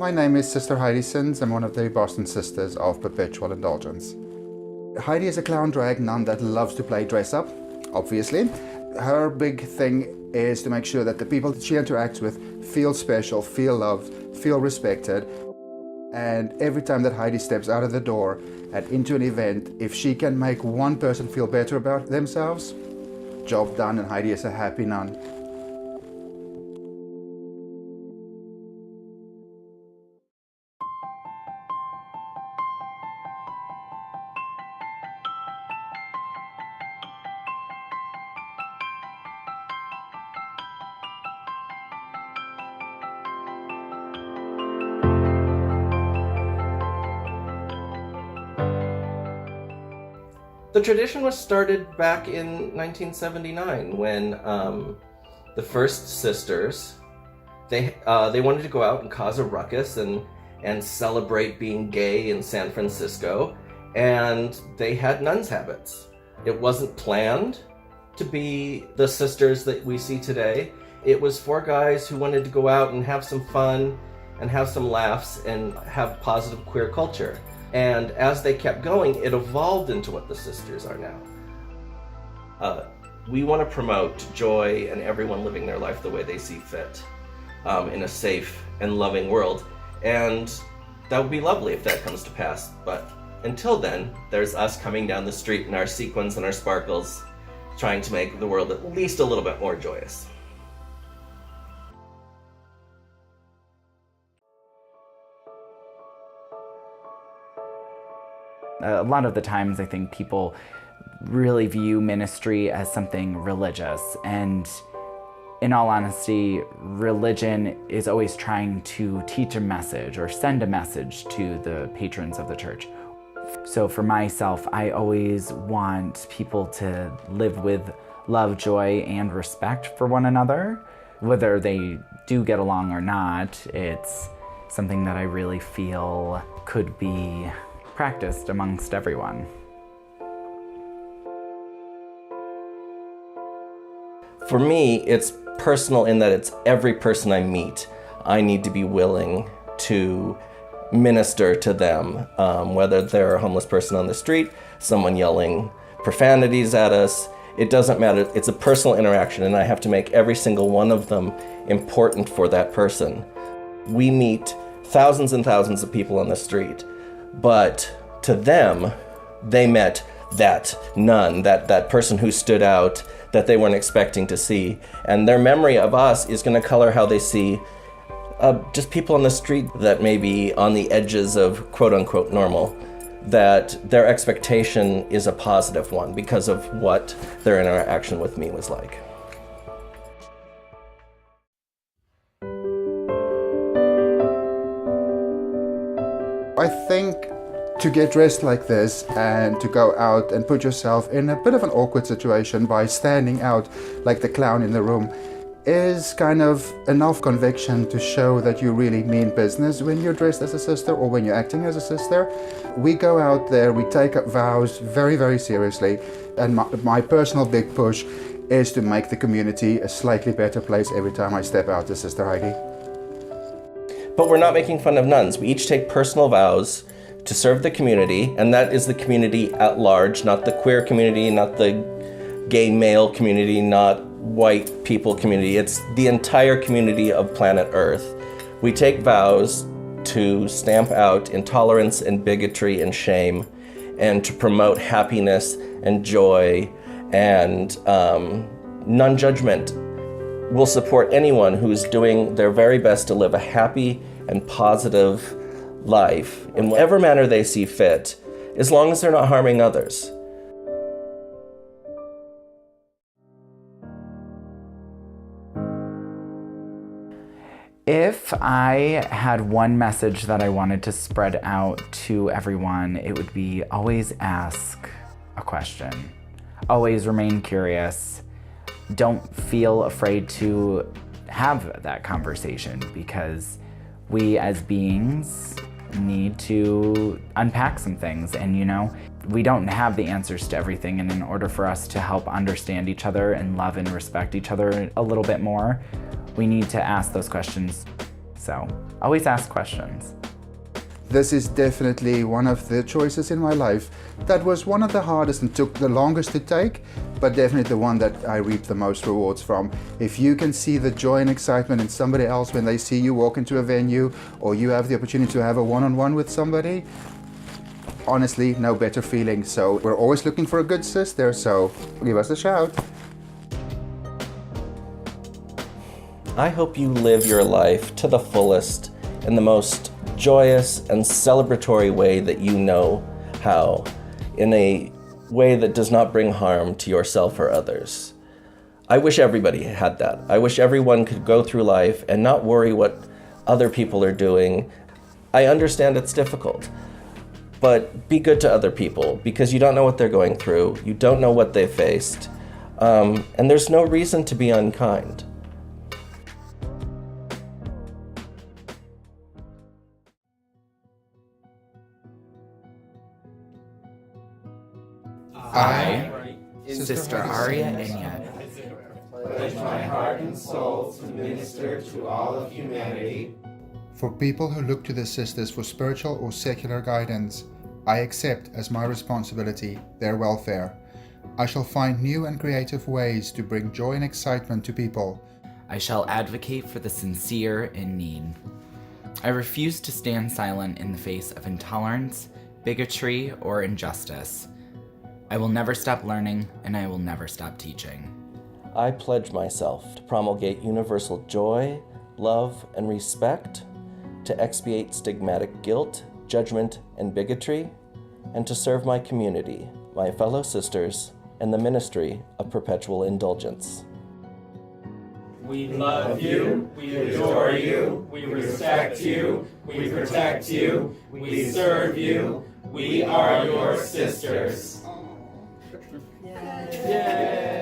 My name is Sister Heidi Sins. I'm one of the Boston Sisters of Perpetual Indulgence. Heidi is a clown drag nun that loves to play dress up, obviously. Her big thing is to make sure that the people that she interacts with feel special, feel loved, feel respected. And every time that Heidi steps out of the door and into an event, if she can make one person feel better about themselves, job done, and Heidi is a happy nun. The tradition was started back in 1979 when the first sisters, they wanted to go out and cause a ruckus and celebrate being gay in San Francisco, and they had nuns' habits. It wasn't planned to be the sisters that we see today. It was four guys who wanted to go out and have some fun and have some laughs and have positive queer culture. And as they kept going, it evolved into what the sisters are now. We want to promote joy and everyone living their life the way they see fit, in a safe and loving world. And that would be lovely if that comes to pass. But until then, there's us coming down the street in our sequins and our sparkles, trying to make the world at least a little bit more joyous. A lot of the times I think people really view ministry as something religious, and in all honesty, religion is always trying to teach a message or send a message to the patrons of the church. So for myself, I always want people to live with love, joy, and respect for one another. Whether they do get along or not, it's something that I really feel could be practiced amongst everyone. For me, it's personal in that it's every person I meet. I need to be willing to minister to them, whether they're a homeless person on the street, someone yelling profanities at us. It doesn't matter. It's a personal interaction, and I have to make every single one of them important for that person. We meet thousands and thousands of people on the street, but to them, they met that nun, that person who stood out, that they weren't expecting to see. And their memory of us is going to color how they see just people on the street that may be on the edges of quote-unquote normal, that their expectation is a positive one because of what their interaction with me was like. I think to get dressed like this and to go out and put yourself in a bit of an awkward situation by standing out like the clown in the room is kind of enough conviction to show that you really mean business when you're dressed as a sister or when you're acting as a sister. We go out there, we take up vows very, very seriously, and my personal big push is to make the community a slightly better place every time I step out as Sister Heidi. But we're not making fun of nuns. We each take personal vows to serve the community, and that is the community at large, not the queer community, not the gay male community, not white people community. It's the entire community of planet Earth. We take vows to stamp out intolerance and bigotry and shame, and to promote happiness and joy and non-judgment. We'll support anyone who's doing their very best to live a happy and positive life in whatever manner they see fit, as long as they're not harming others. If I had one message that I wanted to spread out to everyone, it would be always ask a question. Always remain curious. Don't feel afraid to have that conversation, because we as beings need to unpack some things, and we don't have the answers to everything, and in order for us to help understand each other and love and respect each other a little bit more, we need to ask those questions. So always ask questions. This is definitely one of the choices in my life that was one of the hardest and took the longest to take, but definitely the one that I reap the most rewards from. If you can see the joy and excitement in somebody else when they see you walk into a venue, or you have the opportunity to have a one-on-one with somebody, honestly, no better feeling. So we're always looking for a good sister, so give us a shout. I hope you live your life to the fullest in the most joyous and celebratory way that you know how, in a way that does not bring harm to yourself or others. I wish everybody had that. I wish everyone could go through life and not worry what other people are doing. I understand it's difficult, but be good to other people, because you don't know what they're going through, you don't know what they faced, and there's no reason to be unkind. I, Sister Aria Inyat, pledge my heart and soul to minister to all of humanity. For people who look to the sisters for spiritual or secular guidance, I accept as my responsibility their welfare. I shall find new and creative ways to bring joy and excitement to people. I shall advocate for the sincere in need. I refuse to stand silent in the face of intolerance, bigotry, or injustice. I will never stop learning, and I will never stop teaching. I pledge myself to promulgate universal joy, love, and respect, to expiate stigmatic guilt, judgment, and bigotry, and to serve my community, my fellow sisters, and the ministry of perpetual indulgence. We love you, we adore you, we respect you, we protect you, we serve you, we are your sisters. Yay!